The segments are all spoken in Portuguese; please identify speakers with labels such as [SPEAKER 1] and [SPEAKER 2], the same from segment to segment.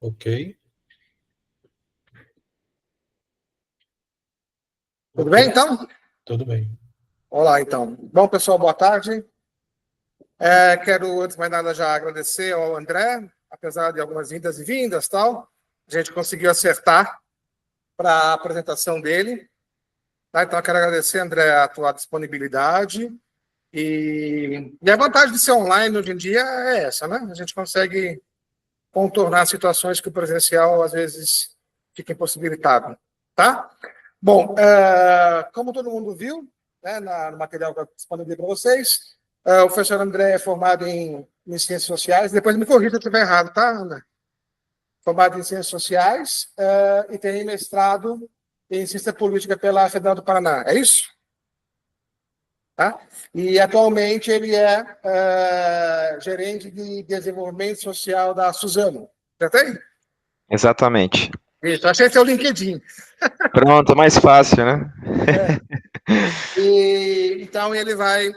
[SPEAKER 1] Ok.
[SPEAKER 2] Tudo bem, então?
[SPEAKER 1] Tudo bem.
[SPEAKER 2] Olá, então. Bom, pessoal, boa tarde. Quero, antes de mais nada, já agradecer ao André, apesar de algumas indas e vindas, tal, a gente conseguiu acertar para a apresentação dele. Tá? Então, eu quero agradecer, André, a tua disponibilidade. E a vantagem de ser online hoje em dia é essa, né? A gente consegue contornar situações que o presencial, às vezes, fica impossibilitado. Tá? Bom, como todo mundo viu, né, no material que eu disponibilizei para vocês, o professor André é formado em Ciências Sociais. Depois me corrija se eu estiver errado, tá, André? Formado em Ciências Sociais e tem mestrado em Ciência Política pela Federal do Paraná. É isso? Tá? E atualmente ele é gerente de desenvolvimento social da Suzano. Já tem?
[SPEAKER 3] Exatamente.
[SPEAKER 2] Isso, achei seu LinkedIn.
[SPEAKER 3] Pronto, mais fácil, né?
[SPEAKER 2] Então ele vai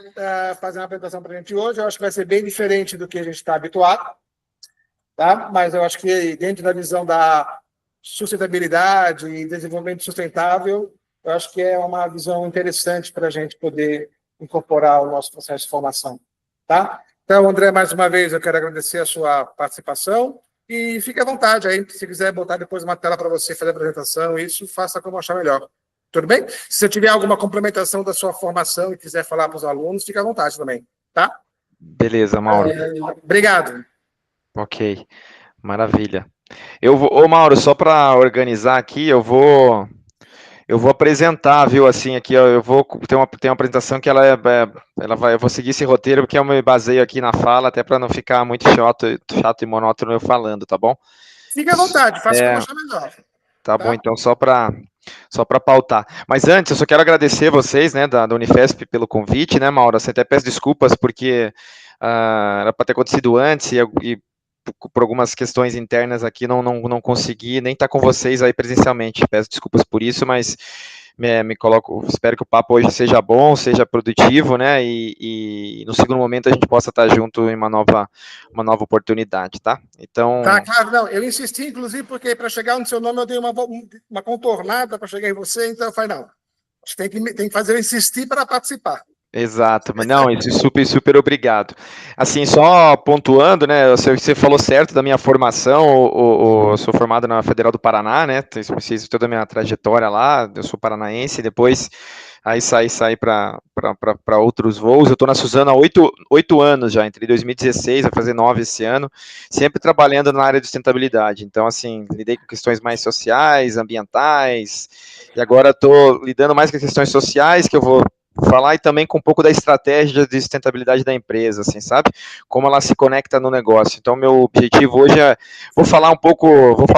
[SPEAKER 2] fazer uma apresentação para a gente hoje. Eu acho que vai ser bem diferente do que a gente está habituado, tá? Mas eu acho que dentro da visão da sustentabilidade e desenvolvimento sustentável, eu acho que é uma visão interessante para a gente poder incorporar ao nosso processo de formação, tá? Então, André, mais uma vez eu quero agradecer a sua participação e fique à vontade aí, se quiser botar depois uma tela para você fazer a apresentação, isso faça como achar melhor. Tudo bem? Se você tiver alguma complementação da sua formação e quiser falar para os alunos, fique à vontade também, tá?
[SPEAKER 3] Beleza, Mauro.
[SPEAKER 2] Obrigado.
[SPEAKER 3] Ok, maravilha. Ô Mauro, só para organizar aqui, eu vou apresentar, viu, assim, aqui, ó, eu vou ter uma apresentação que eu vou seguir esse roteiro, porque eu me baseio aqui na fala, até para não ficar muito chato e monótono eu falando, tá bom?
[SPEAKER 2] Fique à vontade, faça como achar melhor.
[SPEAKER 3] Tá bom, então só para pautar. Mas antes, eu só quero agradecer vocês, né, da Unifesp pelo convite, né, Mauro? Assim, até peço desculpas porque era para ter acontecido antes e por algumas questões internas aqui não consegui nem estar com vocês aí presencialmente. Peço desculpas por isso, mas me coloco, espero que o papo hoje seja bom, seja produtivo, né? E no segundo momento a gente possa estar junto em uma nova oportunidade, tá? Então.
[SPEAKER 2] Tá, claro, não. Eu insisti, inclusive, porque para chegar no seu nome eu dei uma contornada para chegar em você, então eu falei, não, acho que tem que fazer eu insistir para participar.
[SPEAKER 3] Exato, mas não, isso super obrigado. Assim, só pontuando, né, você falou certo da minha formação, eu sou formado na Federal do Paraná, né, fiz toda a minha trajetória lá, eu sou paranaense, depois aí saí para outros voos, eu estou na Suzano há 8 anos já, entre 2016 a fazer 9 esse ano, sempre trabalhando na área de sustentabilidade, então assim, lidei com questões mais sociais, ambientais, e agora estou lidando mais com questões sociais, que eu vou falar e também com um pouco da estratégia de sustentabilidade da empresa, assim, sabe? Como ela se conecta no negócio. Então, meu objetivo hoje vou falar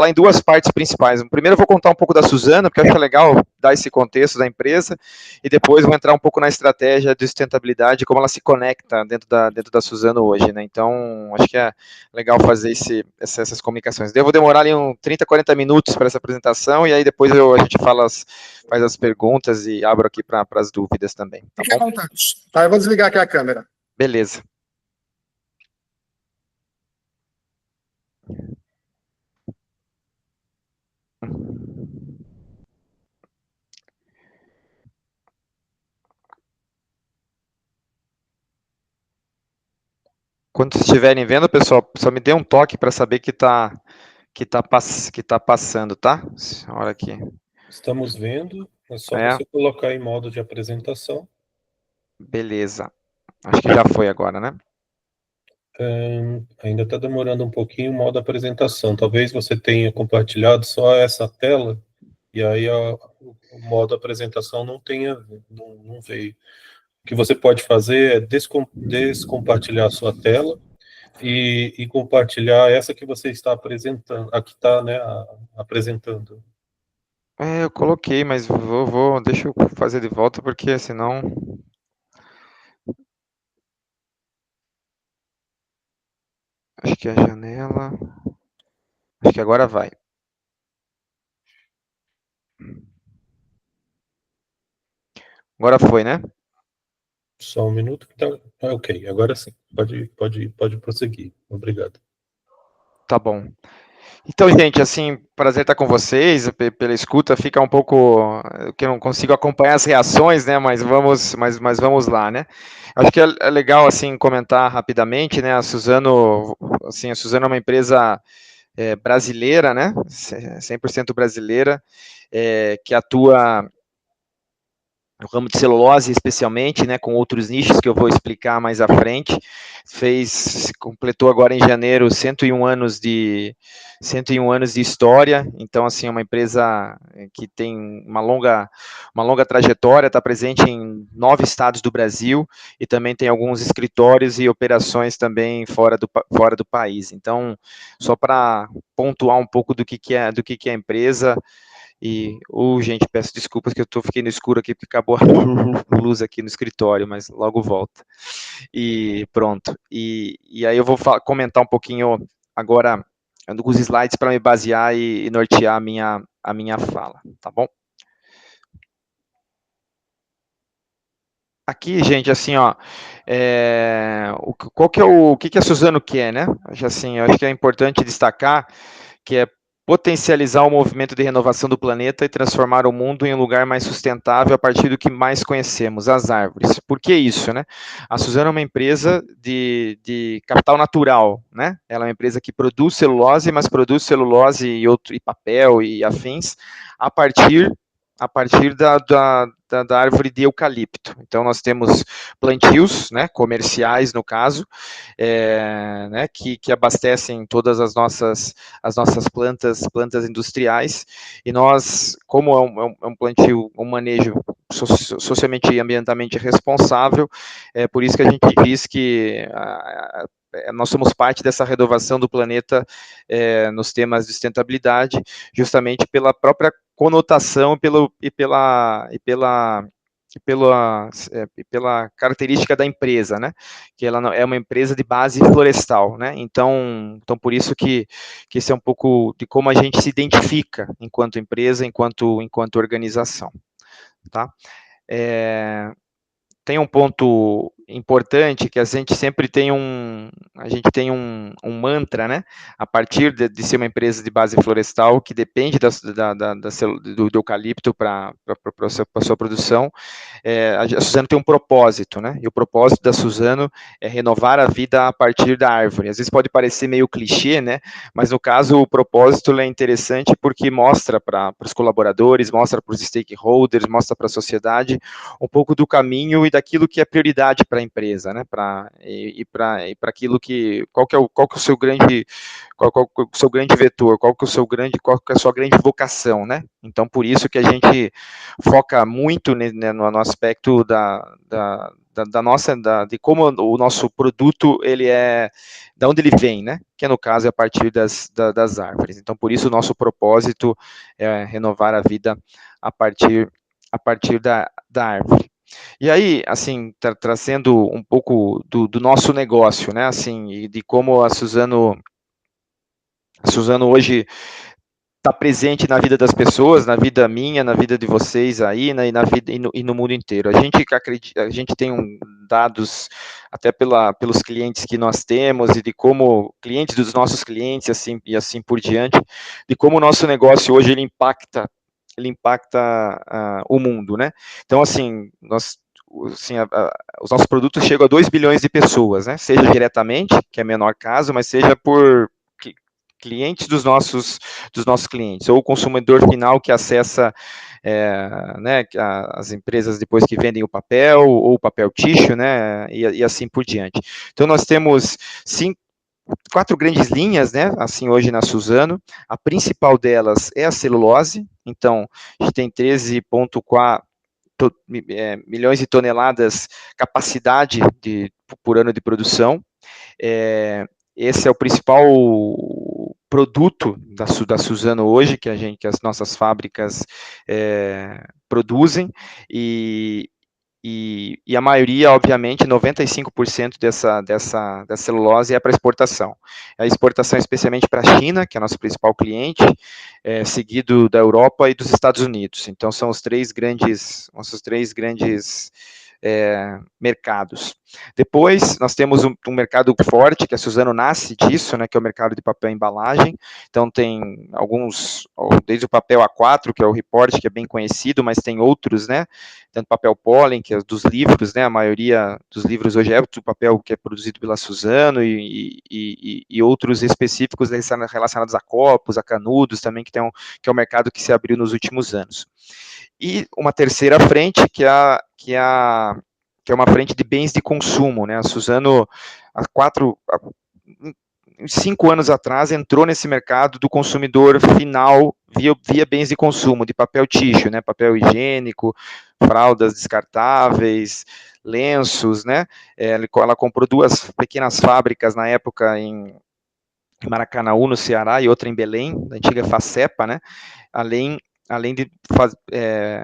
[SPEAKER 3] em duas partes principais. Primeiro, eu vou contar um pouco da Suzano, porque eu acho legal dar esse contexto da empresa, e depois vou entrar um pouco na estratégia de sustentabilidade, como ela se conecta dentro da Suzano hoje, né? Então, acho que é legal fazer essas comunicações. Eu vou demorar ali 30, 40 minutos para essa apresentação, e aí depois a gente faz as perguntas e abro aqui para as dúvidas também. Tá
[SPEAKER 2] Fique à
[SPEAKER 3] bom?
[SPEAKER 2] vontade. Tá, eu vou desligar aqui a câmera.
[SPEAKER 3] Beleza. Quando vocês estiverem vendo, pessoal, só me dê um toque para saber que tá passando, tá? Olha aqui.
[SPEAKER 1] Estamos vendo, é só você colocar em modo de apresentação.
[SPEAKER 3] Beleza. Acho que já foi agora, né?
[SPEAKER 1] Ainda está demorando um pouquinho o modo apresentação. Talvez você tenha compartilhado só essa tela e aí o modo apresentação não veio. O que você pode fazer é descompartilhar a sua tela e compartilhar essa que você está apresentando, a que está, né, apresentando.
[SPEAKER 3] Eu coloquei, mas deixa eu fazer de volta, porque senão... Acho que é a janela... Acho que agora vai. Agora foi, né?
[SPEAKER 1] Só um minuto. Então, ok, agora sim. Pode prosseguir. Obrigado.
[SPEAKER 3] Tá bom. Então, gente, assim, prazer estar com vocês, pela escuta, fica um pouco, que eu não consigo acompanhar as reações, né, mas vamos lá, né. Acho que é legal, assim, comentar rapidamente, né, a Suzano é uma empresa brasileira, né, 100% brasileira, que atua no ramo de celulose especialmente, né, com outros nichos que eu vou explicar mais à frente. Completou agora em janeiro 101 anos de história, então assim, é uma empresa que tem uma longa trajetória, está presente em 9 estados do Brasil e também tem alguns escritórios e operações também fora do país. Então, só para pontuar um pouco do que é a empresa. E, gente, peço desculpas que fiquei no escuro aqui, porque acabou a luz aqui no escritório, mas logo volta. E pronto. E aí eu vou comentar um pouquinho agora alguns slides para me basear e nortear a minha fala, tá bom? Aqui, gente, assim, ó, o que a Suzano quer, né? Eu acho que é importante destacar que é potencializar o movimento de renovação do planeta e transformar o mundo em um lugar mais sustentável a partir do que mais conhecemos, as árvores. Por que isso, né? A Suzano é uma empresa de capital natural, né? Ela é uma empresa que produz celulose, mas produz celulose e papel e afins a partir da árvore de eucalipto. Então, nós temos plantios, né, comerciais, no caso, né, que abastecem todas as nossas plantas industriais, e nós, como é um plantio, um manejo socialmente e ambientalmente responsável, é por isso que a gente diz que nós somos parte dessa renovação do planeta nos temas de sustentabilidade, justamente pela própria conotação pela característica da empresa, né? Que ela é uma empresa de base florestal, né? Então por isso que esse é um pouco de como a gente se identifica enquanto empresa, enquanto organização, tá? Tem um ponto importante que a gente sempre tem um mantra, né? A partir de ser uma empresa de base florestal que depende do eucalipto para a sua produção, a Suzano tem um propósito, né? E o propósito da Suzano é renovar a vida a partir da árvore. Às vezes pode parecer meio clichê, né? Mas no caso o propósito é interessante porque mostra para os colaboradores, mostra para os stakeholders, mostra para a sociedade um pouco do caminho e daquilo que é prioridade para a empresa, né? Para aquilo qual que é o seu grande vetor, qual que é a sua grande vocação, né? Então por isso que a gente foca muito no aspecto de como o nosso produto ele da onde ele vem, né? Que no caso é a partir das árvores. Então por isso o nosso propósito é renovar a vida a partir da árvore. E aí, assim, trazendo um pouco do nosso negócio, né, assim, e de como a Suzano hoje está presente na vida das pessoas, na vida minha, na vida de vocês aí, né, e no mundo inteiro. A gente tem dados até pelos clientes que nós temos e de como clientes dos nossos clientes, assim por diante, de como o nosso negócio hoje ele impacta o mundo, né? Então, assim, os nossos produtos chegam a 2 bilhões de pessoas, né? Seja diretamente, que é menor caso, mas seja por clientes dos nossos clientes, ou o consumidor final que acessa né, as empresas depois que vendem o papel, ou o papel tissue, né, e assim por diante. Então, nós temos 4 grandes linhas, né, assim, hoje na Suzano. A principal delas é a celulose, então, a gente tem 13,4 milhões de toneladas capacidade por ano de produção. Esse é o principal produto da Suzano hoje, que as nossas fábricas produzem, e a maioria, obviamente, 95% dessa celulose é para exportação. A exportação especialmente para a China, que é nosso principal cliente, seguido da Europa e dos Estados Unidos. Então, são os nossos três grandes mercados. Depois, nós temos um mercado forte, que a Suzano nasce disso, né, que é o mercado de papel e embalagem. Então, tem alguns, desde o papel A4, que é o Report, que é bem conhecido, mas tem outros, né, tanto papel pólen, que é dos livros, né, a maioria dos livros hoje é do papel que é produzido pela Suzano, e outros específicos relacionados a copos, a canudos também, que é um mercado que se abriu nos últimos anos. E uma terceira frente, que é uma frente de bens de consumo, né? A Suzano, há 5 anos atrás, entrou nesse mercado do consumidor final via bens de consumo, de papel tissue, né? Papel higiênico, fraldas descartáveis, lenços, né? Ela comprou 2 pequenas fábricas na época em Maracanaú, no Ceará, e outra em Belém, da antiga Facepa, né? Além de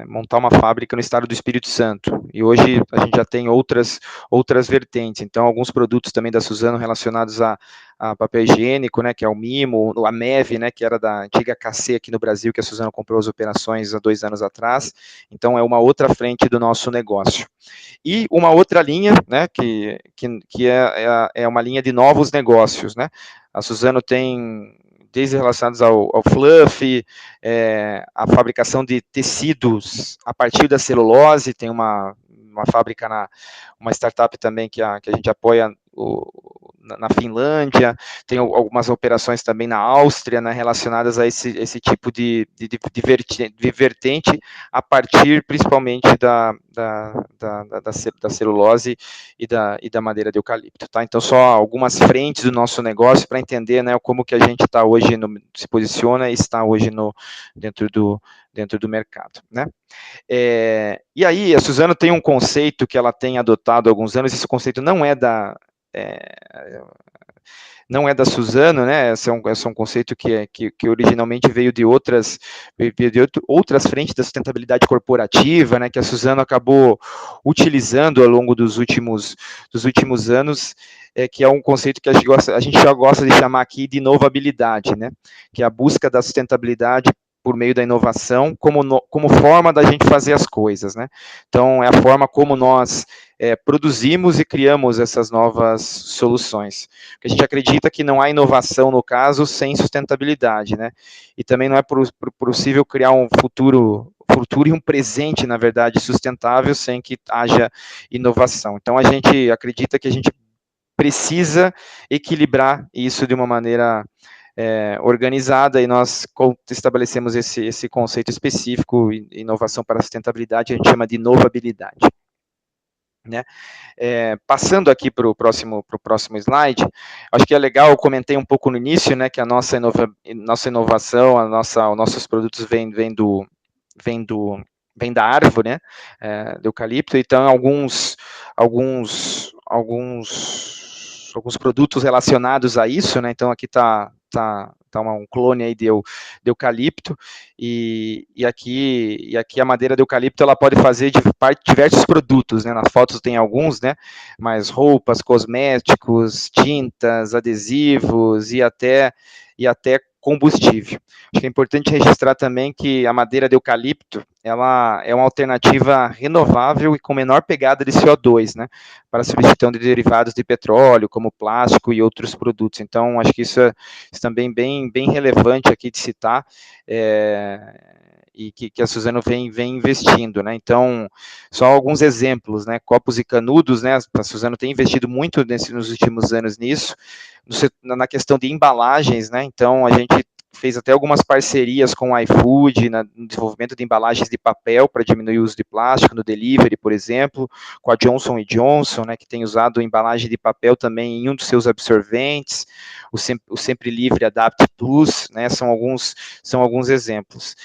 [SPEAKER 3] montar uma fábrica no estado do Espírito Santo. E hoje a gente já tem outras vertentes. Então, alguns produtos também da Suzano relacionados a papel higiênico, né, que é o Mimo, a Meve, né, que era da antiga KC aqui no Brasil, que a Suzano comprou as operações há 2 anos atrás. Então, é uma outra frente do nosso negócio. E uma outra linha, né, que é uma linha de novos negócios, né. A Suzano tem, desde relacionados ao fluff, a fabricação de tecidos a partir da celulose, tem uma fábrica, uma startup também que a gente apoia na Finlândia, tem algumas operações também na Áustria, né, relacionadas a esse tipo de vertente, a partir principalmente da celulose e da madeira de eucalipto. Tá? Então, só algumas frentes do nosso negócio para entender, né, como que a gente está hoje, se posiciona e está hoje dentro do mercado. Né? E aí, a Suzano tem um conceito que ela tem adotado há alguns anos, esse conceito não é da Suzano, né? Esse é um conceito que originalmente veio de outras frentes da sustentabilidade corporativa, né? Que a Suzano acabou utilizando ao longo dos últimos anos, que é um conceito que a gente já gosta de chamar aqui de inovabilidade, né? Que é a busca da sustentabilidade por meio da inovação como forma da gente fazer as coisas, né? Então, é a forma como nós produzimos e criamos essas novas soluções. Porque a gente acredita que não há inovação, no caso, sem sustentabilidade, né? E também não é possível criar um futuro e um presente, na verdade, sustentável, sem que haja inovação. Então, a gente acredita que a gente precisa equilibrar isso de uma maneira organizada, e nós estabelecemos esse conceito específico, inovação para a sustentabilidade, a gente chama de inovabilidade. Né? Passando aqui para o próximo slide, acho que é legal, eu comentei um pouco no início, né, que a nossa inovação, os nossos produtos vêm da árvore, né, do eucalipto. Então alguns produtos relacionados a isso, né, então aqui está um clone aí de eucalipto, e aqui a madeira de eucalipto ela pode fazer diversos produtos, né, nas fotos tem alguns, né, mas roupas, cosméticos, tintas, adesivos e até combustível. Acho que é importante registrar também que a madeira de eucalipto, ela é uma alternativa renovável e com menor pegada de CO2, né, para a substituição de derivados de petróleo, como plástico e outros produtos. Então, acho que isso é também bem relevante aqui de citar, e que a Suzano vem investindo, né? Então, só alguns exemplos, né? Copos e canudos, né? A Suzano tem investido muito nos últimos anos nisso, na questão de embalagens, né? Então, a gente fez até algumas parcerias com o iFood no desenvolvimento de embalagens de papel para diminuir o uso de plástico no delivery, por exemplo, com a Johnson & Johnson, né, que tem usado embalagem de papel também em um dos seus absorventes, o Sempre Livre Adapt Plus, né, são alguns exemplos.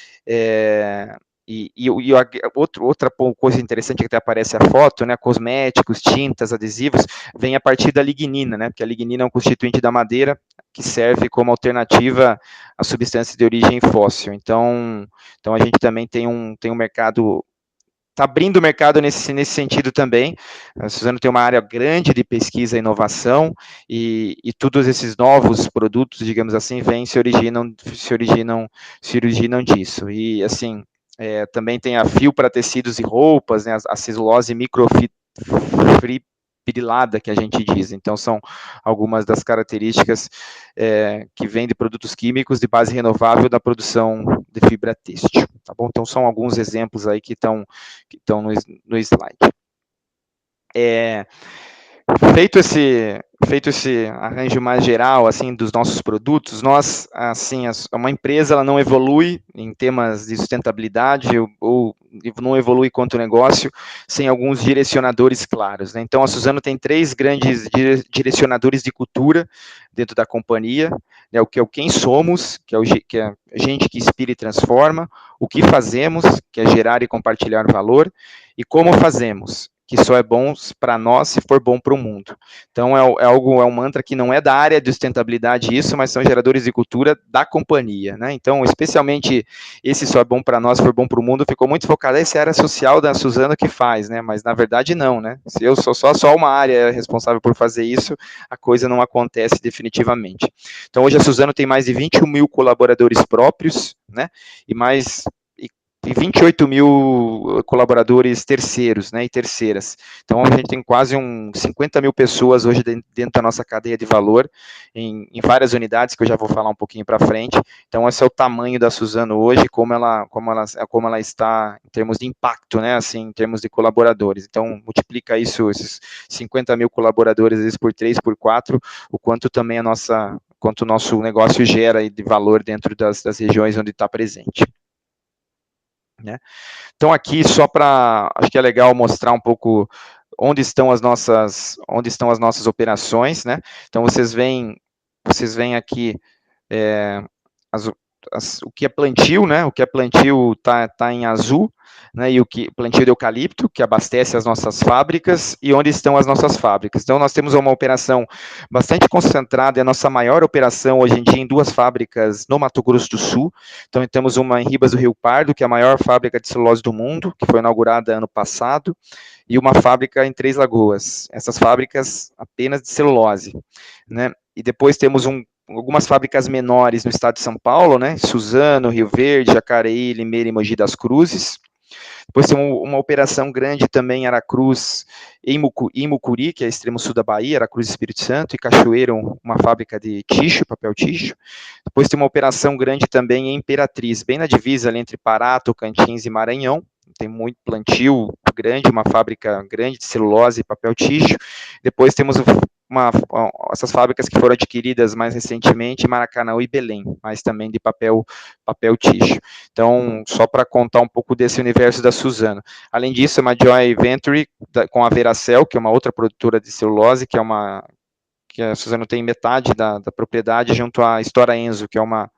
[SPEAKER 3] Outra coisa interessante que até aparece a foto, né, cosméticos, tintas, adesivos, vem a partir da lignina, né, porque a lignina é um constituinte da madeira que serve como alternativa à substância de origem fóssil. Então a gente também tem um mercado, está abrindo o mercado nesse sentido também. A Suzano tem uma área grande de pesquisa e inovação, e todos esses novos produtos, digamos assim, se originam disso. E, assim, também tem a fio para tecidos e roupas, né, a celulose microfibrilada, pirilada, que a gente diz. Então, são algumas das características que vêm de produtos químicos de base renovável da produção de fibra têxtil, tá bom? Então, são alguns exemplos aí que estão no slide. Feito esse arranjo mais geral, assim, dos nossos produtos, nós, assim, uma empresa, ela não evolui em temas de sustentabilidade ou não evolui quanto negócio sem alguns direcionadores claros, né? Então, a Suzano tem 3 grandes direcionadores de cultura dentro da companhia, né? O que é o quem somos, que é a gente que inspira e transforma, o que fazemos, que é gerar e compartilhar valor, e como fazemos, que só é bom para nós se for bom para o mundo. Então, é um mantra que não é da área de sustentabilidade isso, mas são geradores de cultura da companhia, né? Então, especialmente esse só é bom para nós, se for bom para o mundo, ficou muito focado nessa área social da Suzano que faz, né? Mas, na verdade, não, né? Se eu sou só uma área responsável por fazer isso, a coisa não acontece definitivamente. Então, hoje a Suzano tem mais de 21 mil colaboradores próprios, né? E 28 mil colaboradores terceiros, né, e terceiras. Então, a gente tem quase 50 mil pessoas hoje dentro da nossa cadeia de valor, em várias unidades, que eu já vou falar um pouquinho para frente. Então, esse é o tamanho da Suzano hoje, como ela está em termos de impacto, né, assim, em termos de colaboradores. Então, multiplica isso, esses 50 mil colaboradores, às vezes por 3, por 4, o quanto também quanto o nosso negócio gera de valor dentro das regiões onde está presente. Né? Então, aqui, só para, acho que é legal mostrar um pouco onde estão as nossas operações, né? Então, vocês veem aqui o que é plantio, né? O que é plantio tá em azul, né? E o que plantio de eucalipto, que abastece as nossas fábricas, e onde estão as nossas fábricas. Então, nós temos uma operação bastante concentrada, é a nossa maior operação hoje em dia em 2 fábricas no Mato Grosso do Sul. Então, temos uma em Ribas do Rio Pardo, que é a maior fábrica de celulose do mundo, que foi inaugurada ano passado, e uma fábrica em Três Lagoas. Essas fábricas apenas de celulose, né? E depois temos algumas fábricas menores no estado de São Paulo, né? Suzano, Rio Verde, Jacareí, Limeira e Mogi das Cruzes. Depois tem uma operação grande também em Aracruz, em Mucuri, que é extremo sul da Bahia, Aracruz Espírito Santo, e Cachoeiro, uma fábrica de tixo, papel tixo. Depois tem uma operação grande também em Imperatriz, bem na divisa ali entre Pará, Tocantins e Maranhão. Tem muito plantio grande, uma fábrica grande de celulose e papel tixo. Depois temos essas fábricas que foram adquiridas mais recentemente, Maracanã e Belém, mas também de papel tixo. Então, só para contar um pouco desse universo da Suzano. Além disso, é uma joint venture com a Veracel, que é uma outra produtora de celulose, que a Suzano tem metade da propriedade, junto à Stora Enso, que é uma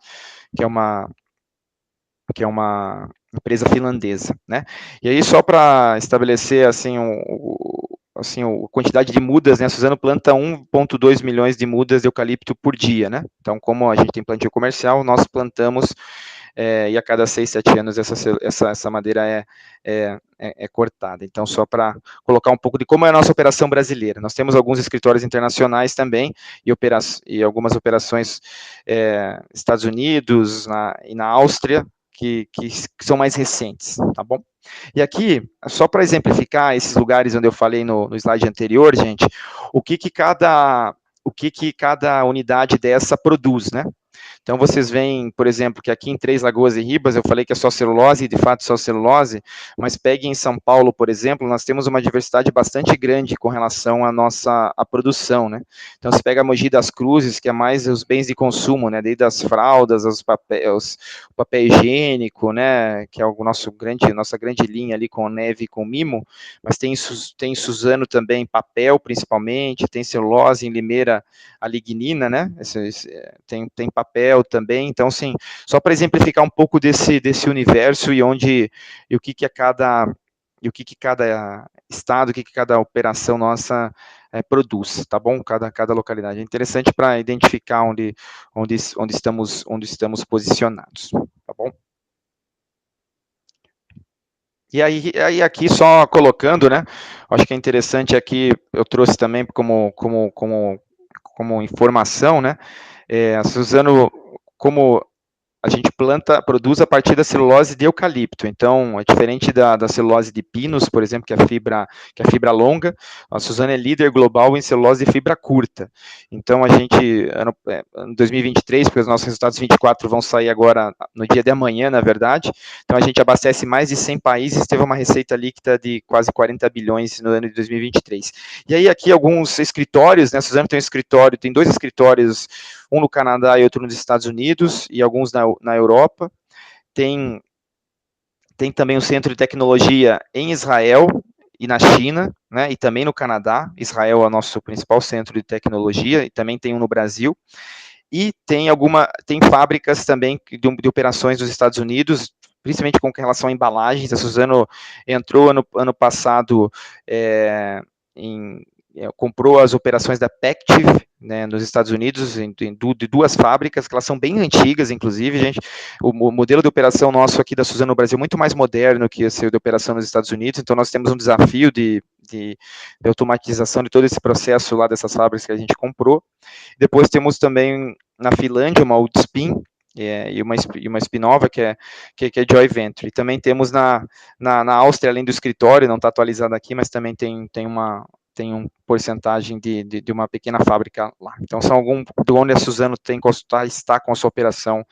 [SPEAKER 3] empresa finlandesa, né? E aí, só para estabelecer, assim, a quantidade de mudas, né? A Suzano planta 1,2 milhões de mudas de eucalipto por dia, né? Então, como a gente tem plantio comercial, nós plantamos e a cada 6, 7 anos essa madeira é cortada. Então, só para colocar um pouco de como é a nossa operação brasileira. Nós temos alguns escritórios internacionais também, e algumas operações Estados Unidos e na Áustria, que são mais recentes, tá bom? E aqui, só para exemplificar esses lugares onde eu falei no slide anterior, gente, o que cada unidade dessa produz, né? Então, vocês veem, por exemplo, que aqui em Três Lagoas e Ribas, eu falei que é só celulose, e de fato só celulose, mas pegue em São Paulo, por exemplo, nós temos uma diversidade bastante grande com relação à nossa produção, né? Então, você pega a Mogi das Cruzes, que é mais os bens de consumo, né? Desde as fraldas, o papel higiênico, né? Que é nossa grande linha ali com neve e com mimo, mas tem Suzano também, papel principalmente, tem celulose em Limeira, a lignina, né? Tem papel também. Então, assim, só para exemplificar um pouco desse universo e o que cada estado, o que cada operação nossa produz, tá bom? Cada localidade. É interessante para identificar onde estamos posicionados, tá bom? E aí aqui só colocando, né? Acho que é interessante aqui, eu trouxe também como informação, né? A Suzano, como a gente produz a partir da celulose de eucalipto. Então, é diferente da celulose de pinos, por exemplo, que é a fibra longa. A Suzano é líder global em celulose de fibra curta. Então, a gente, em 2023, porque os nossos resultados 24 vão sair agora no dia de amanhã, na verdade. Então, a gente abastece mais de 100 países, teve uma receita líquida de quase 40 bilhões no ano de 2023. E aí, aqui, alguns escritórios, né? A Suzano tem 2 escritórios, um no Canadá e outro nos Estados Unidos, e alguns na Europa. Tem também um centro de tecnologia em Israel e na China, né, e também no Canadá. Israel é o nosso principal centro de tecnologia, e também tem um no Brasil. E tem fábricas também de operações dos Estados Unidos, principalmente com relação a embalagens. A Suzano entrou ano passado comprou as operações da Pactiv, né, nos Estados Unidos, de 2 fábricas, que elas são bem antigas, inclusive, gente. O modelo de operação nosso aqui da Suzano no Brasil é muito mais moderno que esse de operação nos Estados Unidos, então nós temos um desafio de automatização de todo esse processo lá dessas fábricas que a gente comprou. Depois temos também na Finlândia uma Ultspin, e uma spin-nova que é Joy Venture. E também temos na Áustria, além do escritório, não está atualizado aqui, mas também tem uma porcentagem de uma pequena fábrica lá. Então, são onde a Suzano está com a sua operação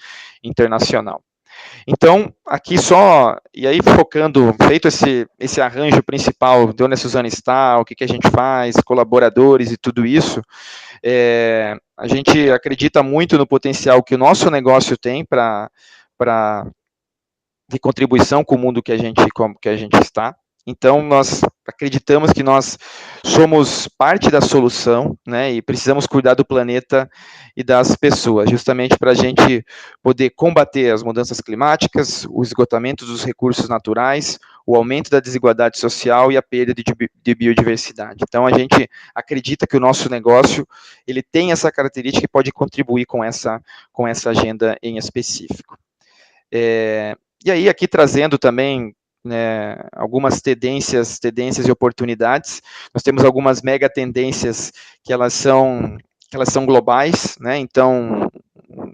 [SPEAKER 3] internacional. Então, aqui e aí focando, feito esse arranjo principal de onde a Suzano está, o que a gente faz, colaboradores e tudo isso, a gente acredita muito no potencial que o nosso negócio tem de contribuição com o mundo que a gente está. Então, nós acreditamos que nós somos parte da solução, né, e precisamos cuidar do planeta e das pessoas, justamente para a gente poder combater as mudanças climáticas, o esgotamento dos recursos naturais, o aumento da desigualdade social e a perda de biodiversidade. Então, a gente acredita que o nosso negócio ele tem essa característica e pode contribuir com essa agenda em específico. E aí, aqui trazendo também, né, algumas tendências e oportunidades. Nós temos algumas mega tendências que elas são globais, né? Então,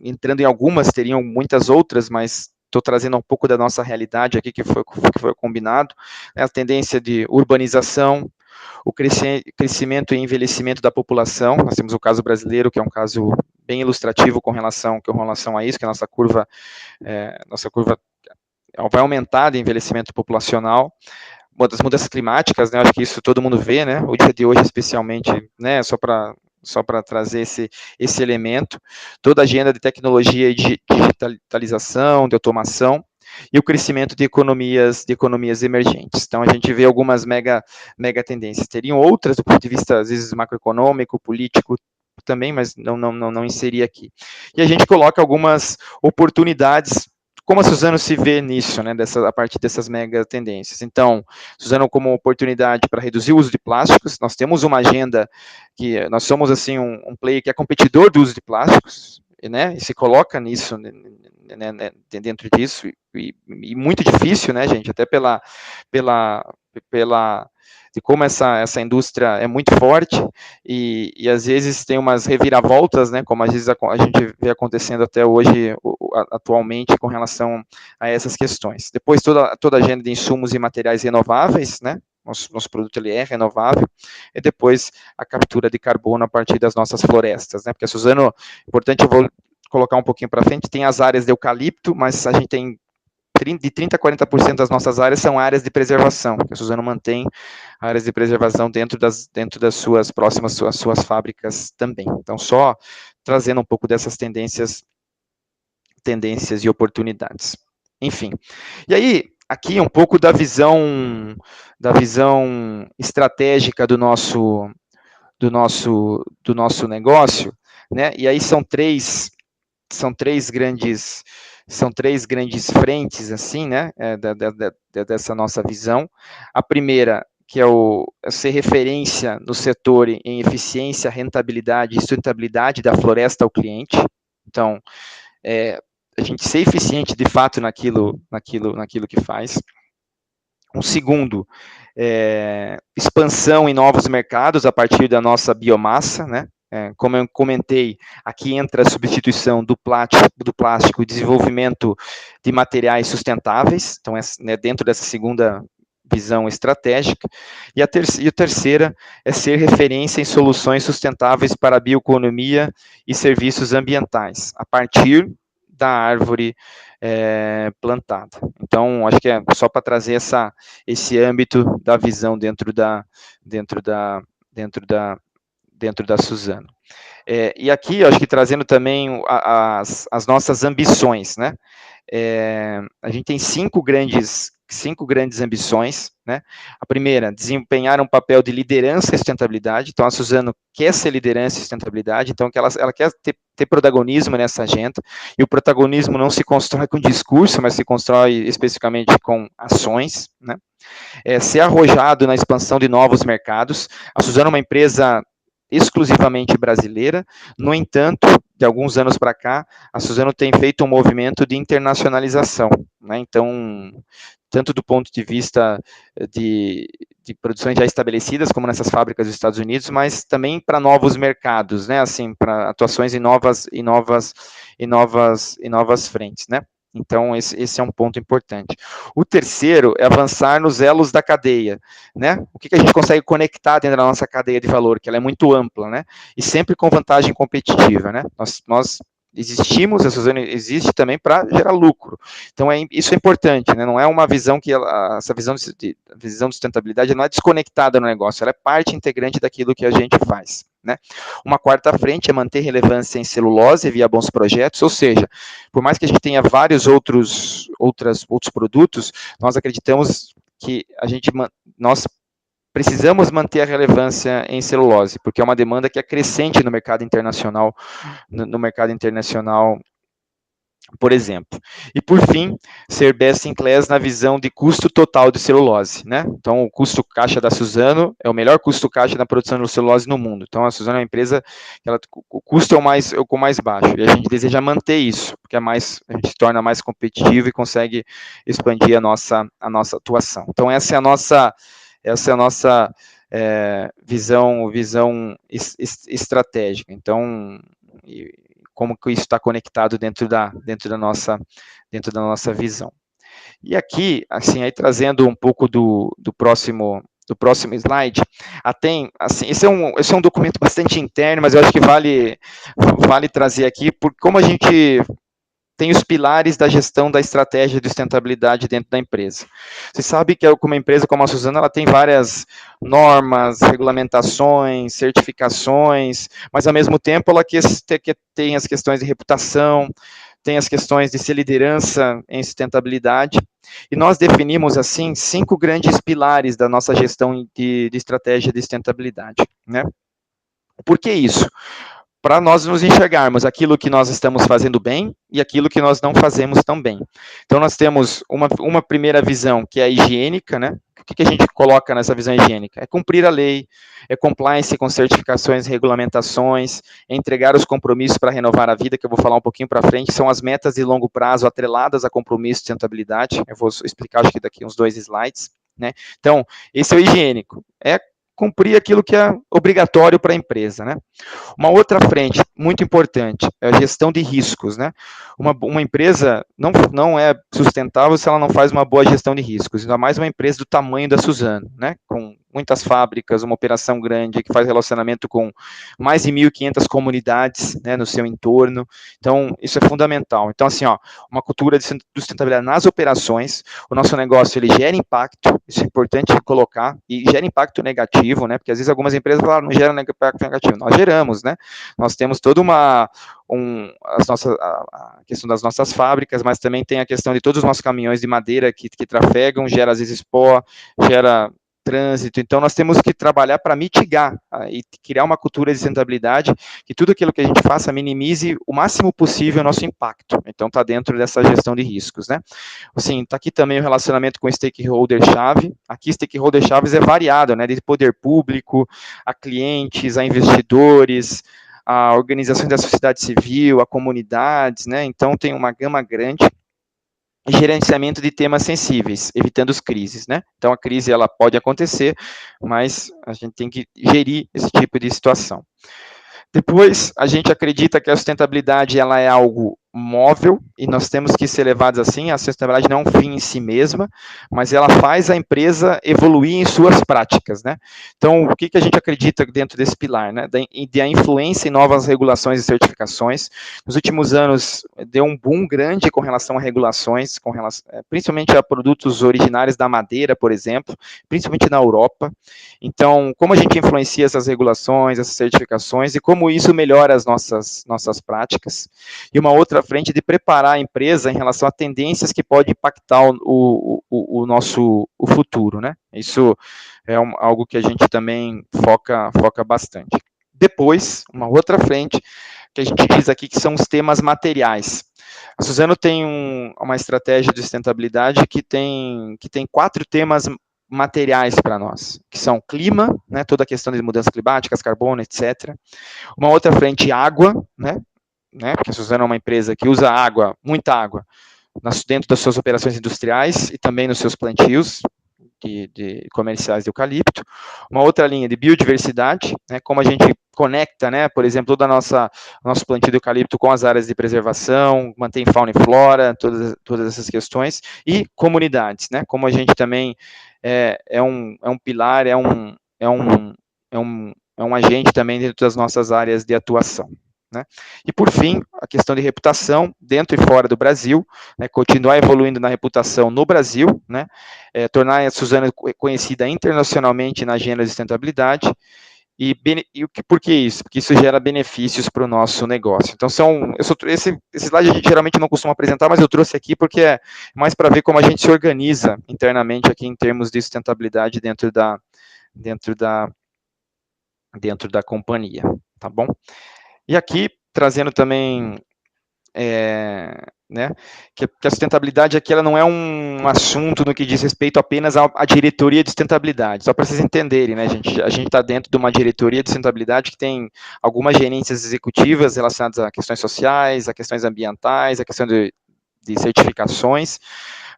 [SPEAKER 3] entrando em algumas, teriam muitas outras, mas estou trazendo um pouco da nossa realidade aqui, que foi combinado, né? A tendência de urbanização, o crescimento e envelhecimento da população. Nós temos o caso brasileiro, que é um caso bem ilustrativo com relação a isso, que a nossa curva vai aumentar de envelhecimento populacional. Das mudanças climáticas, né, acho que isso todo mundo vê, né, o dia de hoje especialmente, né, só para trazer esse elemento, toda a agenda de tecnologia e de digitalização, de automação, e o crescimento de economias emergentes. Então, a gente vê algumas mega tendências. Teriam outras do ponto de vista, às vezes, macroeconômico, político, também, mas não inseri aqui. E a gente coloca algumas oportunidades. Como a Suzano se vê nisso, né, a partir dessas mega tendências? Então, Suzano como oportunidade para reduzir o uso de plásticos, nós temos uma agenda que nós somos assim um player que é competidor do uso de plásticos, né, e se coloca nisso, né, dentro disso, e muito difícil, né, gente, até de como essa indústria é muito forte e às vezes tem umas reviravoltas, né, como às vezes a gente vê acontecendo até hoje, atualmente, com relação a essas questões. Depois, toda a agenda de insumos e materiais renováveis, né, nosso produto ele é renovável, e depois a captura de carbono a partir das nossas florestas, né, porque a Suzano, importante, eu vou colocar um pouquinho para frente, tem as áreas de eucalipto, mas a gente tem de 30% a 40% das nossas áreas são áreas de preservação, a Suzano mantém áreas de preservação dentro das suas suas fábricas também. Então, só trazendo um pouco dessas tendências e oportunidades. Enfim, e aí, aqui um pouco da visão estratégica do nosso negócio, né? E aí são três grandes frentes, assim, né, dessa nossa visão. A primeira, que é ser referência no setor em eficiência, rentabilidade e sustentabilidade da floresta ao cliente. Então, a gente ser eficiente, de fato, naquilo que faz. Um segundo, expansão em novos mercados a partir da nossa biomassa, né? como eu comentei, aqui entra a substituição do plástico e desenvolvimento de materiais sustentáveis, então, né, dentro dessa segunda visão estratégica, e a terceira é ser referência em soluções sustentáveis para a bioeconomia e serviços ambientais, a partir da árvore plantada. Então, acho que é só para trazer esse âmbito da visão dentro da Suzano. E aqui, eu acho que trazendo também as nossas ambições, né? A gente tem cinco grandes ambições, né? A primeira, desempenhar um papel de liderança e sustentabilidade. Então, a Suzano quer ser liderança e sustentabilidade, então ela quer ter protagonismo nessa agenda, e o protagonismo não se constrói com discurso, mas se constrói especificamente com ações, né? Ser arrojado na expansão de novos mercados. A Suzano é uma empresa exclusivamente brasileira, no entanto, de alguns anos para cá, a Suzano tem feito um movimento de internacionalização, né? Então, tanto do ponto de vista de produções já estabelecidas, como nessas fábricas dos Estados Unidos, mas também para novos mercados, né? Assim, para atuações em novas frentes, né? Então, esse é um ponto importante. O terceiro é avançar nos elos da cadeia, né? O que a gente consegue conectar dentro da nossa cadeia de valor, que ela é muito ampla, né? E sempre com vantagem competitiva, né? Nós existimos, a Suzano existe também para gerar lucro. Então, isso é importante, né? Não é uma visão que essa visão de sustentabilidade não é desconectada no negócio, ela é parte integrante daquilo que a gente faz, né? Uma quarta frente é manter relevância em celulose via bons projetos, ou seja, por mais que a gente tenha vários outros produtos, nós acreditamos que nós precisamos manter a relevância em celulose, porque é uma demanda que é crescente no mercado internacional, por exemplo. E, por fim, ser best in class na visão de custo total de celulose, né? Então, o custo caixa da Suzano é o melhor custo caixa na produção de celulose no mundo. Então, a Suzano é uma empresa que o custo é o mais baixo, e a gente deseja manter isso, porque a gente se torna mais competitivo e consegue expandir a nossa atuação. Então, essa é a nossa visão estratégica. Então, como que isso está conectado dentro da nossa visão. E aqui, assim, aí trazendo um pouco do próximo slide, esse é um documento bastante interno, mas eu acho que vale trazer aqui, por como a gente tem os pilares da gestão da estratégia de sustentabilidade dentro da empresa. Você sabe que uma empresa como a Suzano, ela tem várias normas, regulamentações, certificações, mas ao mesmo tempo ela tem as questões de reputação, tem as questões de ser liderança em sustentabilidade, e nós definimos, assim, 5 grandes pilares da nossa gestão de estratégia de sustentabilidade, né? Por que isso? Para nós nos enxergarmos aquilo que nós estamos fazendo bem e aquilo que nós não fazemos tão bem. Então, nós temos uma primeira visão, que é a higiênica, né? O que a gente coloca nessa visão higiênica? É cumprir a lei, é compliance com certificações e regulamentações, é entregar os compromissos para renovar a vida, que eu vou falar um pouquinho para frente, são as metas de longo prazo atreladas a compromisso de sustentabilidade. Eu vou explicar, acho que daqui uns 2 slides, né? Então, esse é o higiênico, é cumprir aquilo que é obrigatório para a empresa, né? Uma outra frente muito importante é a gestão de riscos, né? Uma empresa não é sustentável se ela não faz uma boa gestão de riscos, ainda mais uma empresa do tamanho da Suzano, né? Com muitas fábricas, uma operação grande que faz relacionamento com mais de 1.500 comunidades, né, no seu entorno. Então, isso é fundamental. Então, assim, uma cultura de sustentabilidade nas operações. O nosso negócio, ele gera impacto, isso é importante colocar, e gera impacto negativo, né, porque às vezes algumas empresas falam, não geram impacto negativo. Nós geramos, né? Nós temos toda a questão das nossas fábricas, mas também tem a questão de todos os nossos caminhões de madeira que trafegam, gera às vezes pó, gera trânsito. Então, nós temos que trabalhar para mitigar e criar uma cultura de sustentabilidade, que tudo aquilo que a gente faça minimize o máximo possível o nosso impacto. Então, está dentro dessa gestão de riscos, né? Assim, está aqui também o relacionamento com o stakeholder-chave. Aqui, stakeholder-chaves é variado, né? Desde poder público, a clientes, a investidores, a organizações da sociedade civil, a comunidades, né? Então, tem uma gama grande. Gerenciamento de temas sensíveis, evitando as crises, né? Então, a crise, ela pode acontecer, mas a gente tem que gerir esse tipo de situação. Depois, a gente acredita que a sustentabilidade ela é algo móvel e nós temos que ser levados assim. A sustentabilidade não é um fim em si mesma, mas ela faz a empresa evoluir em suas práticas, né? Então, o que a gente acredita dentro desse pilar, né? Da influência em novas regulações e certificações. Nos últimos anos, deu um boom grande com relação a regulações, principalmente a produtos originários da madeira, por exemplo, principalmente na Europa. Então, como a gente influencia essas regulações, essas certificações e como isso melhora as nossas práticas. E uma outra frente de preparar a empresa em relação a tendências que podem impactar o nosso futuro, né? Isso é algo que a gente também foca bastante. Depois, uma outra frente que a gente diz aqui que são os temas materiais. A Suzano tem uma estratégia de sustentabilidade que tem 4 temas materiais para nós, que são clima, né, toda a questão de mudanças climáticas, carbono, etc. Uma outra frente, água, né, porque a Suzano é uma empresa que usa água, muita água, dentro das suas operações industriais e também nos seus plantios de comerciais de eucalipto. Uma outra linha de biodiversidade, né, como a gente conecta, né, por exemplo, todo nosso plantio de eucalipto com as áreas de preservação, mantém fauna e flora, todas essas questões, e comunidades, né, como a gente também é um pilar, é um agente também dentro das nossas áreas de atuação. Né? E, por fim, a questão de reputação dentro e fora do Brasil, né, continuar evoluindo na reputação no Brasil, né, tornar a Suzano conhecida internacionalmente na agenda de sustentabilidade. Por que isso? Porque isso gera benefícios para o nosso negócio. Então, esse slide a gente geralmente não costuma apresentar, mas eu trouxe aqui porque é mais para ver como a gente se organiza internamente aqui em termos de sustentabilidade dentro da companhia, tá bom? E aqui, trazendo também, né, que a sustentabilidade aqui ela não é um assunto no que diz respeito apenas à diretoria de sustentabilidade, só para vocês entenderem, né, a gente está dentro de uma diretoria de sustentabilidade que tem algumas gerências executivas relacionadas a questões sociais, a questões ambientais, a questão de certificações,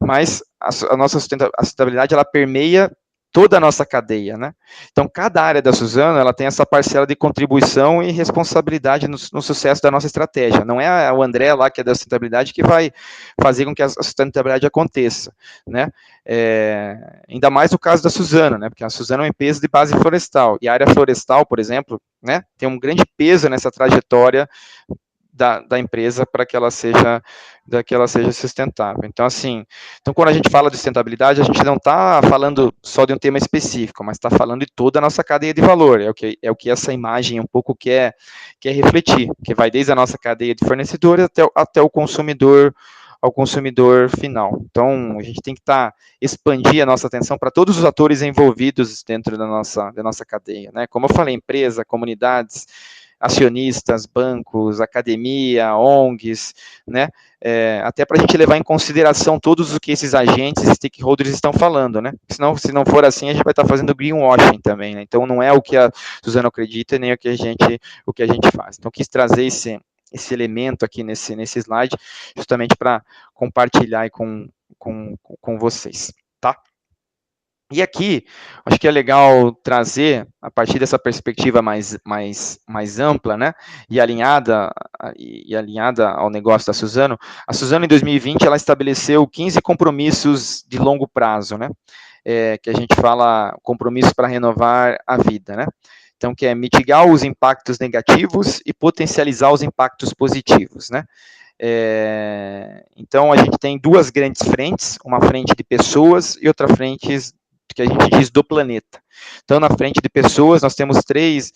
[SPEAKER 3] mas a nossa sustentabilidade ela permeia toda a nossa cadeia, né? Então, cada área da Suzano, ela tem essa parcela de contribuição e responsabilidade no sucesso da nossa estratégia. Não é o André lá, que é da sustentabilidade, que vai fazer com que a sustentabilidade aconteça, né? Ainda mais no caso da Suzano, né? Porque a Suzano é uma empresa de base florestal, e a área florestal, por exemplo, né, tem um grande peso nessa trajetória da empresa para que ela seja sustentável. Então, assim, quando a gente fala de sustentabilidade, a gente não está falando só de um tema específico, mas está falando de toda a nossa cadeia de valor. É o que essa imagem um pouco quer refletir, que vai desde a nossa cadeia de fornecedores até o consumidor, ao consumidor final. Então, a gente tem que expandir a nossa atenção para todos os atores envolvidos dentro da nossa cadeia, né? Como eu falei, empresa, comunidades, acionistas, bancos, academia, ONGs, né? Até para a gente levar em consideração todos o que esses agentes, stakeholders estão falando, né? Senão, se não for assim, a gente vai estar fazendo greenwashing também, né? Então, não é o que a Suzano acredita, nem o que a gente faz. Então, quis trazer esse elemento aqui nesse slide, justamente para compartilhar aí com vocês, tá? E aqui, acho que é legal trazer, a partir dessa perspectiva mais ampla, né, e alinhada ao negócio da Suzano, a Suzano, em 2020, ela estabeleceu 15 compromissos de longo prazo, né, que a gente fala compromissos para renovar a vida, né, então, que é mitigar os impactos negativos e potencializar os impactos positivos, né. Então, a gente tem 2 grandes frentes, uma frente de pessoas e outra frente que a gente diz do planeta. Então, na frente de pessoas, nós temos três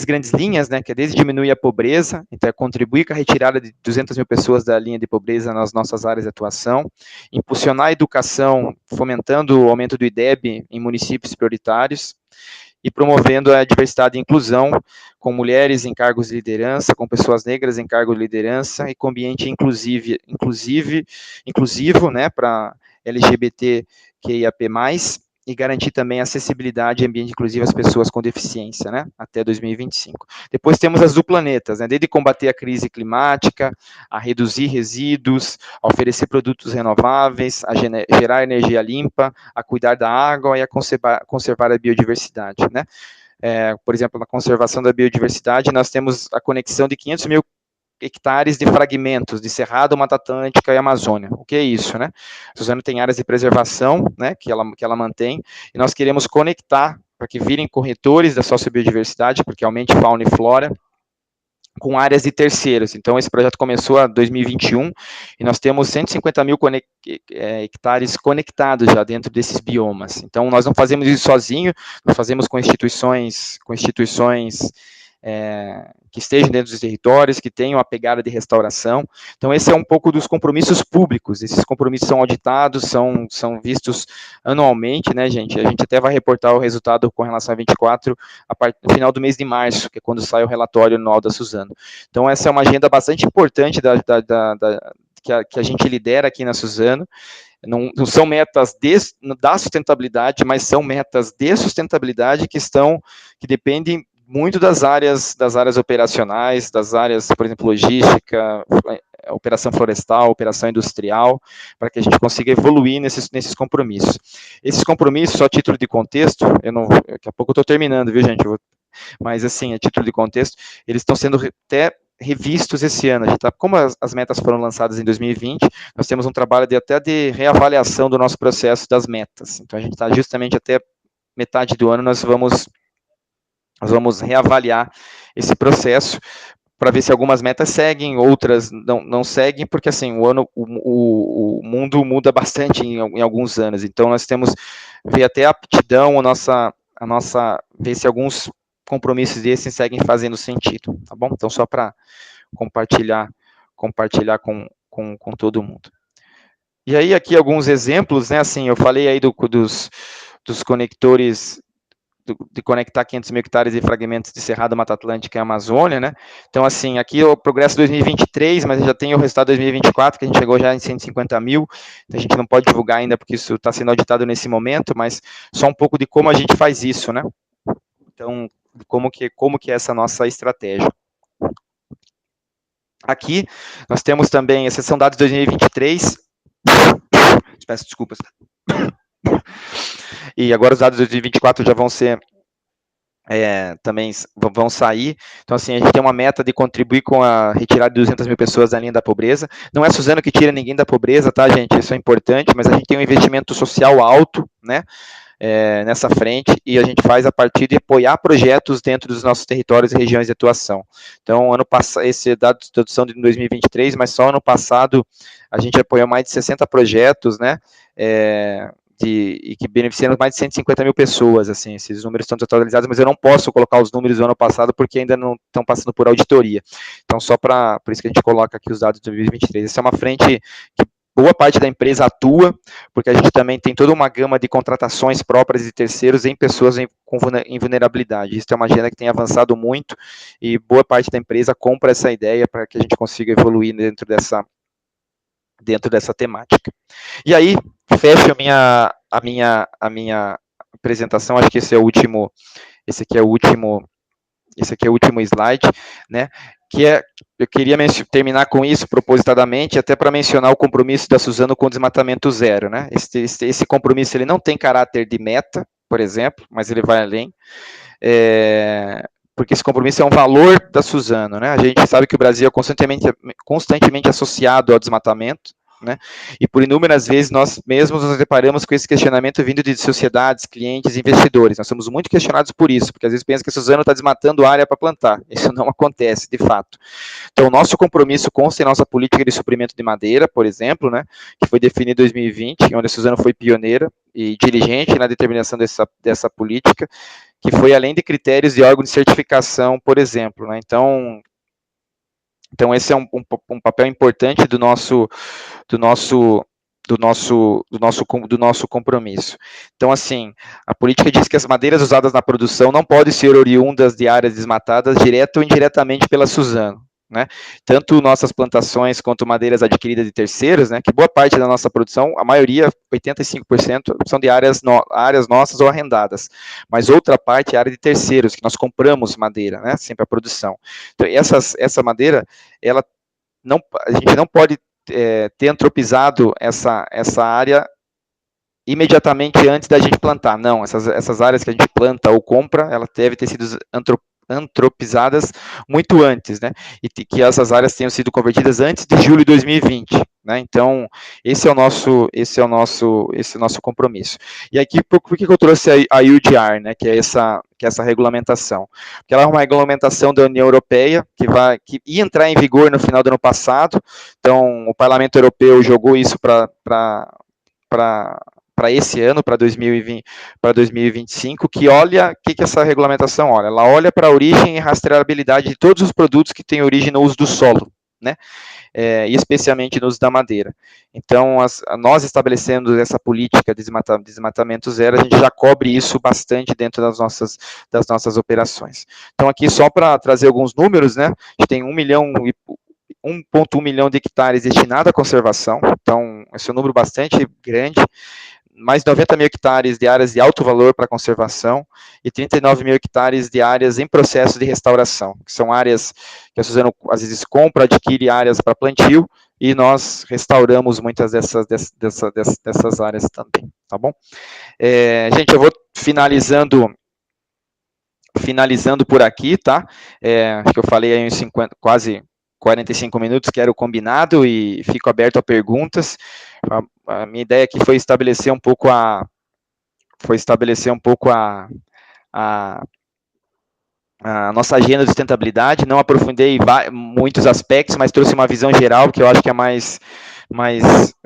[SPEAKER 3] grandes linhas, né, que é desde diminuir a pobreza, então é contribuir com a retirada de 200 mil pessoas da linha de pobreza nas nossas áreas de atuação, impulsionar a educação, fomentando o aumento do IDEB em municípios prioritários, e promovendo a diversidade e inclusão, com mulheres em cargos de liderança, com pessoas negras em cargo de liderança, e com ambiente inclusivo, né, para LGBTQIAP+, e garantir também acessibilidade e ambiente inclusivo às pessoas com deficiência, né, até 2025. Depois temos as do planetas, né, desde combater a crise climática, a reduzir resíduos, a oferecer produtos renováveis, a gerar energia limpa, a cuidar da água e a conservar a biodiversidade, né. por exemplo, na conservação da biodiversidade, nós temos a conexão de 500 mil hectares de fragmentos de Cerrado, Mata Atlântica e Amazônia. O que é isso, né? Suzano tem áreas de preservação, né, que ela mantém, e nós queremos conectar para que virem corretores da sociobiodiversidade, porque aumente fauna e flora, com áreas de terceiros. Então, esse projeto começou em 2021 e nós temos 150 mil hectares conectados já dentro desses biomas. Então, nós não fazemos isso sozinho, nós fazemos com instituições que estejam dentro dos territórios, que tenham a pegada de restauração. Então, esse é um pouco dos compromissos públicos. Esses compromissos são auditados, são vistos anualmente, né, gente? A gente até vai reportar o resultado com relação a 24 no final do mês de março, que é quando sai o relatório anual da Suzano. Então, essa é uma agenda bastante importante que a gente lidera aqui na Suzano. Não são metas da sustentabilidade, mas são metas de sustentabilidade que dependem muito das áreas operacionais, das áreas, por exemplo, logística, operação florestal, operação industrial, para que a gente consiga evoluir nesses compromissos. Esses compromissos, só a título de contexto, daqui a pouco eu estou terminando, viu, gente? Mas, assim, a título de contexto, eles estão sendo até revistos esse ano. Como as metas foram lançadas em 2020, nós temos um trabalho até de reavaliação do nosso processo das metas. Então, a gente está justamente até metade do ano, nós vamos reavaliar esse processo para ver se algumas metas seguem, outras não seguem, porque assim, o mundo muda bastante em alguns anos, então nós temos ver até a aptidão, ver se alguns compromissos desses seguem fazendo sentido, tá bom? Então, só para compartilhar com todo mundo. E aí, aqui alguns exemplos, né, assim, eu falei aí dos conectores, de conectar 500 mil hectares de fragmentos de Cerrado, Mata Atlântica e Amazônia, né? Então, assim, aqui o progresso 2023, mas já tem o resultado 2024, que a gente chegou já em 150 mil, então a gente não pode divulgar ainda, porque isso está sendo auditado nesse momento, mas só um pouco de como a gente faz isso, né? Então, como que é essa nossa estratégia. Aqui, nós temos também, esses são dados de 2023, peço desculpas, e agora os dados de 2024 já vão ser, também vão sair. Então, assim, a gente tem uma meta de contribuir com a retirada de 200 mil pessoas da linha da pobreza. Não é Suzano que tira ninguém da pobreza, tá, gente? Isso é importante, mas a gente tem um investimento social alto, né, nessa frente, e a gente faz a partir de apoiar projetos dentro dos nossos territórios e regiões de atuação. Então, ano passado, esse dado de introdução de 2023, mas só ano passado a gente apoiou mais de 60 projetos, né, e que beneficiaram mais de 150 mil pessoas, assim, esses números estão atualizados, mas eu não posso colocar os números do ano passado porque ainda não estão passando por auditoria. Então, por isso que a gente coloca aqui os dados de 2023. Essa é uma frente que boa parte da empresa atua, porque a gente também tem toda uma gama de contratações próprias de terceiros em pessoas em vulnerabilidade. Isso é uma agenda que tem avançado muito e boa parte da empresa compra essa ideia para que a gente consiga evoluir dentro dessa temática. E aí, fecho a minha apresentação, acho que esse aqui é o último slide, né, eu queria terminar com isso propositadamente, até para mencionar o compromisso da Suzano com o desmatamento zero, né, esse compromisso ele não tem caráter de meta, por exemplo, mas ele vai além, porque esse compromisso é um valor da Suzano, né, a gente sabe que o Brasil é constantemente associado ao desmatamento, né? E por inúmeras vezes nós mesmos nos deparamos com esse questionamento vindo de sociedades, clientes, investidores. Nós somos muito questionados por isso, porque às vezes pensa que a Suzano está desmatando área para plantar. Isso não acontece, de fato. Então, o nosso compromisso consta em nossa política de suprimento de madeira, por exemplo, né, que foi definida em 2020, onde a Suzano foi pioneira e dirigente na determinação dessa política, que foi além de critérios de órgão de certificação, por exemplo, né? Então, esse é um papel importante do nosso compromisso. Então, assim, a política diz que as madeiras usadas na produção não podem ser oriundas de áreas desmatadas, direta ou indiretamente pela Suzano, né? Tanto nossas plantações quanto madeiras adquiridas de terceiros, né? Que boa parte da nossa produção, a maioria, 85%, são de áreas nossas ou arrendadas, mas outra parte é área de terceiros, que nós compramos madeira, né? Sempre a produção. Então, essa madeira, a gente não pode ter antropizado essa área imediatamente antes da gente plantar. Não, essas áreas que a gente planta ou compra, ela deve ter sido antropizadas muito antes, né? E que essas áreas tenham sido convertidas antes de julho de 2020, né? Então, esse é o nosso compromisso. E aqui, por que eu trouxe a UDR, né? Que é essa regulamentação? Porque ela é uma regulamentação da União Europeia que ia entrar em vigor no final do ano passado. Então, o Parlamento Europeu jogou isso para esse ano, para 2020, para 2025, que olha, o que essa regulamentação olha? Ela olha para a origem e rastreabilidade de todos os produtos que têm origem no uso do solo, né? E especialmente no uso da madeira. Então, nós estabelecendo essa política de desmatamento zero, a gente já cobre isso bastante dentro das nossas operações. Então, aqui só para trazer alguns números, né? A gente tem 1,1 milhão de hectares destinados à conservação, então esse é um número bastante grande, mais de 90 mil hectares de áreas de alto valor para conservação e 39 mil hectares de áreas em processo de restauração, que são áreas que a Suzano às vezes compra, adquire áreas para plantio e nós restauramos muitas dessas áreas também, tá bom? Gente, eu vou finalizando por aqui, tá? Acho que eu falei aí uns 50, quase 45 minutos, que era o combinado, e fico aberto a perguntas. A minha ideia aqui foi estabelecer um pouco a nossa agenda de sustentabilidade. Não aprofundei muitos aspectos, mas trouxe uma visão geral que eu acho que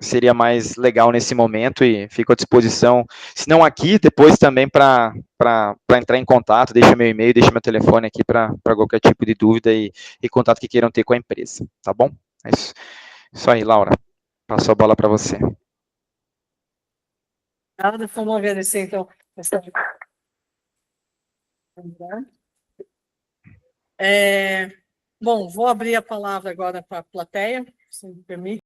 [SPEAKER 3] seria mais legal nesse momento, e fico à disposição, se não aqui, depois também para entrar em contato. Deixa meu e-mail, deixa meu telefone aqui para qualquer tipo de dúvida e contato que queiram ter com a empresa, tá bom? É isso aí, Laura. Passo a bola para você.
[SPEAKER 4] Nada, vamos agradecer, então. Bom, vou abrir a palavra agora para a plateia, se me permite.